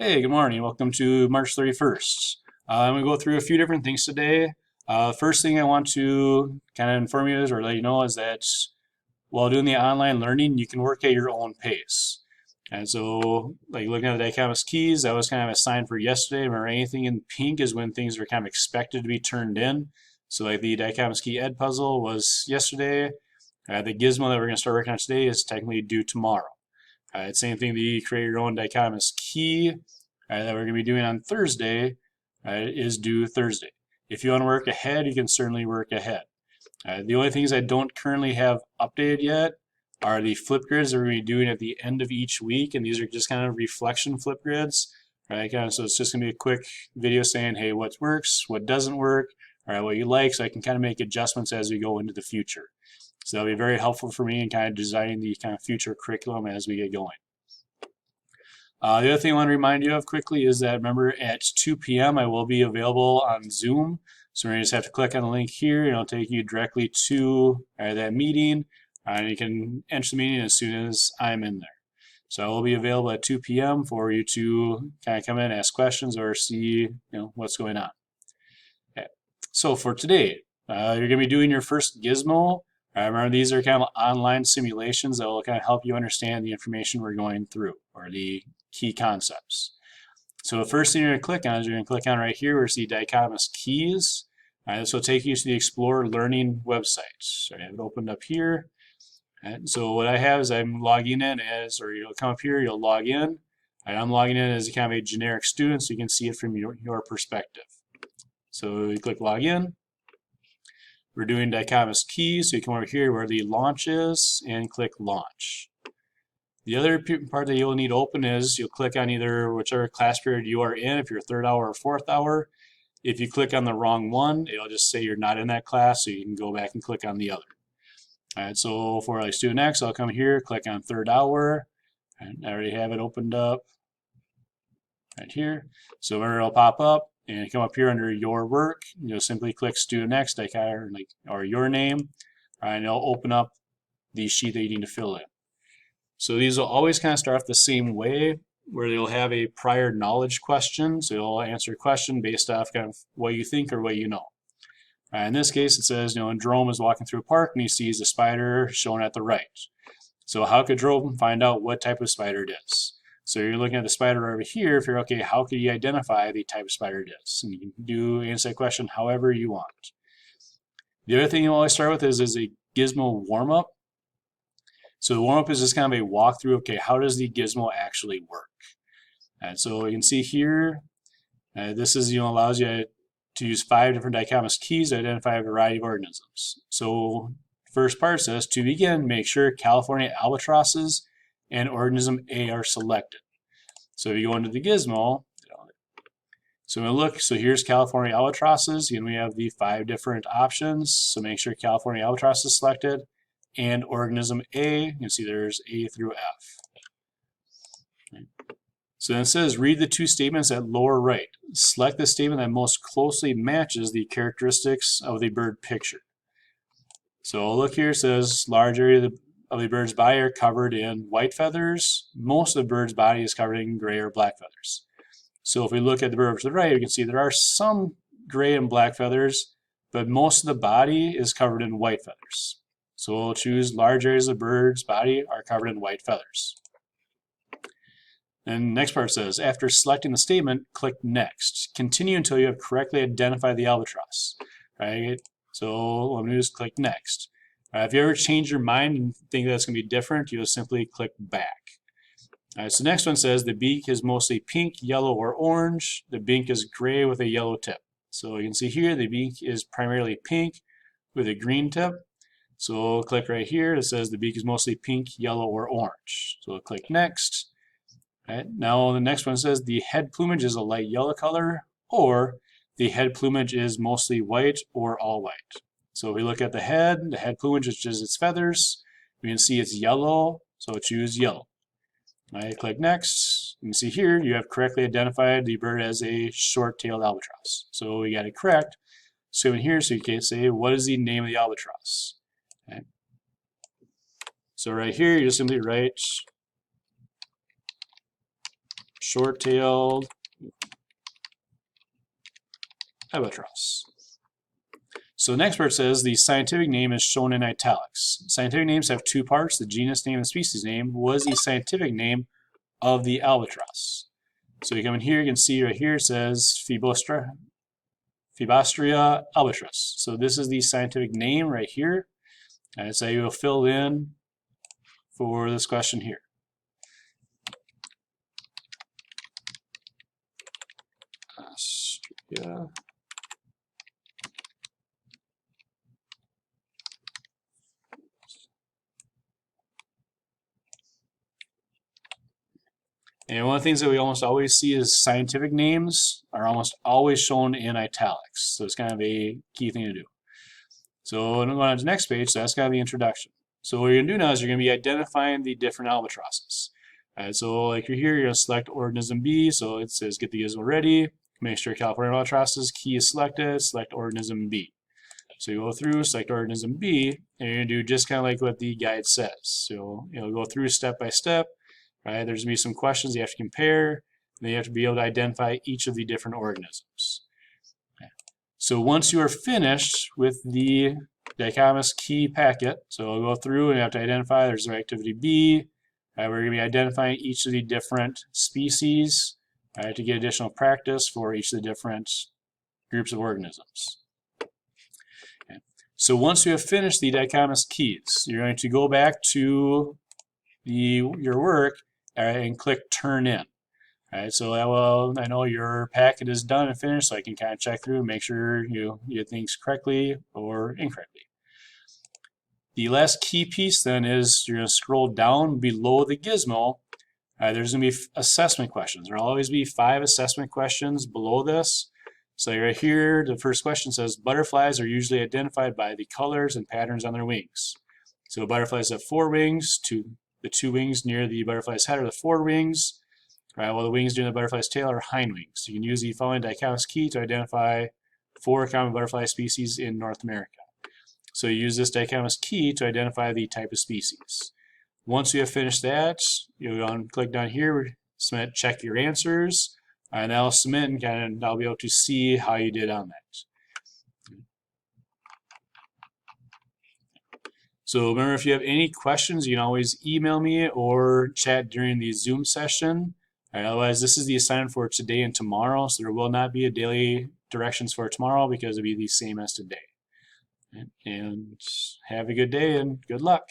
Hey, good morning. Welcome to March 31st. I'm going to go through a few different things today. First thing I want to kind of inform you is, or let you know, is that while doing the online learning, you can work at your own pace. And so, like looking at the Dicamous keys, that was kind of a sign for yesterday. Remember, anything in pink is when things are kind of expected to be turned in. So, like the Dicamous key Ed puzzle was yesterday. The gizmo that we're going to start working on today is technically due tomorrow. Same thing, the create your own dichotomous key that we're going to be doing on Thursday is due Thursday. If you want to work ahead, you can certainly work ahead. The only things I don't currently have updated yet are the flip grids that we're going to be doing at the end of each week, and these are just kind of reflection flip grids. Right, so it's just going to be a quick video saying, hey, what works, what doesn't work, all right, what you like, so I can kind of make adjustments as we go into the future. So that'll be very helpful for me in kind of designing the kind of future curriculum as we get going. The other thing I want to remind you of quickly is that remember at 2 p.m. I will be available on Zoom. So we're going to just have to click on the link here and it'll take you directly to that meeting. And you can enter the meeting as soon as I'm in there. So I will be available at 2 p.m. for you to kind of come in, ask questions, or see what's going on. Okay. So for today, you're going to be doing your first gizmo. Remember, these are kind of online simulations that will kind of help you understand the information we're going through, or the key concepts. So the first thing you're going to click on is you're going to click on right here where you see dichotomous keys. This will take you to the Explore Learning website. So I have it opened up here. And so what I have is I'm logging in as, or you'll come up here, you'll log in. And I'm logging in as kind of a generic student so you can see it from your perspective. So you click login. We're doing dichotomous keys, so you come over here where the launch is and click launch. The other part that you'll need to open is you'll click on either whichever class period you are in, if you're third hour or fourth hour. If you click on the wrong one, it'll just say you're not in that class, so you can go back and click on the other. All right, so for like student X, I'll come here, click on third hour, and I already have it opened up right here. So where it'll pop up, and come up here under your work, you'll simply click student X, or your name, and it'll open up the sheet that you need to fill in. So these will always kind of start off the same way, where they'll have a prior knowledge question. So you'll answer a question based off kind of what you think or what you know. In this case, it says, Jerome is walking through a park and he sees a spider shown at the right. So how could Jerome find out what type of spider it is? So you're looking at the spider over here. If you're okay, how could you identify the type of spider it is? And you can answer that question however you want. The other thing you always start with is a gizmo warm-up. So the warm-up is just kind of a walkthrough. Okay, how does the gizmo actually work? And so you can see here, this is allows you to use 5 different dichotomous keys to identify a variety of organisms. So first part says, to begin, make sure California albatrosses and organism A are selected. So if you go into the gizmo, so we look, so here's California albatrosses, and we have the 5 different options. So make sure California albatross is selected, and organism A, you can see there's A through F. Okay. So then it says, read the 2 statements at lower right. Select the statement that most closely matches the characteristics of the bird pictured. So look here, it says, large area of the bird's body are covered in white feathers. Most of the bird's body is covered in gray or black feathers. So if we look at the bird to the right, we can see there are some gray and black feathers, but most of the body is covered in white feathers. So we'll choose large areas of the bird's body are covered in white feathers. And the next part says, after selecting the statement, click next. Continue until you have correctly identified the albatross. Right? So what I'm going to do is click next. If you ever change your mind and think that's going to be different, you'll simply click back. So the next one says the beak is mostly pink, yellow, or orange. The beak is gray with a yellow tip. So you can see here the beak is primarily pink with a green tip. So we'll click right here. It says the beak is mostly pink, yellow, or orange. So we'll click next. Right. Now the next one says the head plumage is a light yellow color, or the head plumage is mostly white or all white. So if we look at the head plumage is just its feathers. We can see it's yellow, so choose yellow. I click next. You can see here you have correctly identified the bird as a short-tailed albatross. So we got it correct. So in here, so you can say, what is the name of the albatross? Okay. So right here, you just simply write short-tailed albatross. So the next part says the scientific name is shown in italics. Scientific names have two parts, the genus name and species name. What is the scientific name of the albatross? So you come in here, you can see right here it says Phoebostria albatros. So this is the scientific name right here. And so you will fill in for this question here. Austria. And one of the things that we almost always see is scientific names are almost always shown in italics. So it's kind of a key thing to do. So I'm going on to the next page, so that's kind of the introduction. So what you're going to do now is you're going to be identifying the different albatrosses. So like you're here, you're going to select organism B, so it says get the gizmo ready, make sure California albatrosses key is selected, select organism B. So you go through, select organism B, and you're going to do just kind of like what the guide says. So you'll go through step by step. Right? There's going to be some questions you have to compare, and then you have to be able to identify each of the different organisms. Okay. So once you are finished with the dichotomous key packet, so we'll go through and you have to identify there's activity B. We're going to be identifying each of the different species to get additional practice for each of the different groups of organisms. Okay. So once you have finished the dichotomous keys, you're going to go back to your work and click Turn In. Alright, so I know your packet is done and finished, so I can kind of check through and make sure you did things correctly or incorrectly. The last key piece then is you're going to scroll down below the gizmo. There's going to be assessment questions. There will always be 5 assessment questions below this. So right here, the first question says, butterflies are usually identified by the colors and patterns on their wings. So butterflies have 4 wings, the 2 wings near the butterfly's head are the forward wings, while the wings near the butterfly's tail are hind wings. You can use the following dichotomous key to identify 4 common butterfly species in North America. So you use this dichotomous key to identify the type of species. Once you have finished that, you'll go and click down here, submit, check your answers, and that'll submit, and I'll be able to see how you did on that. So remember, if you have any questions, you can always email me or chat during the Zoom session. Otherwise, this is the assignment for today and tomorrow, so there will not be a daily directions for tomorrow because it'll be the same as today. And have a good day and good luck.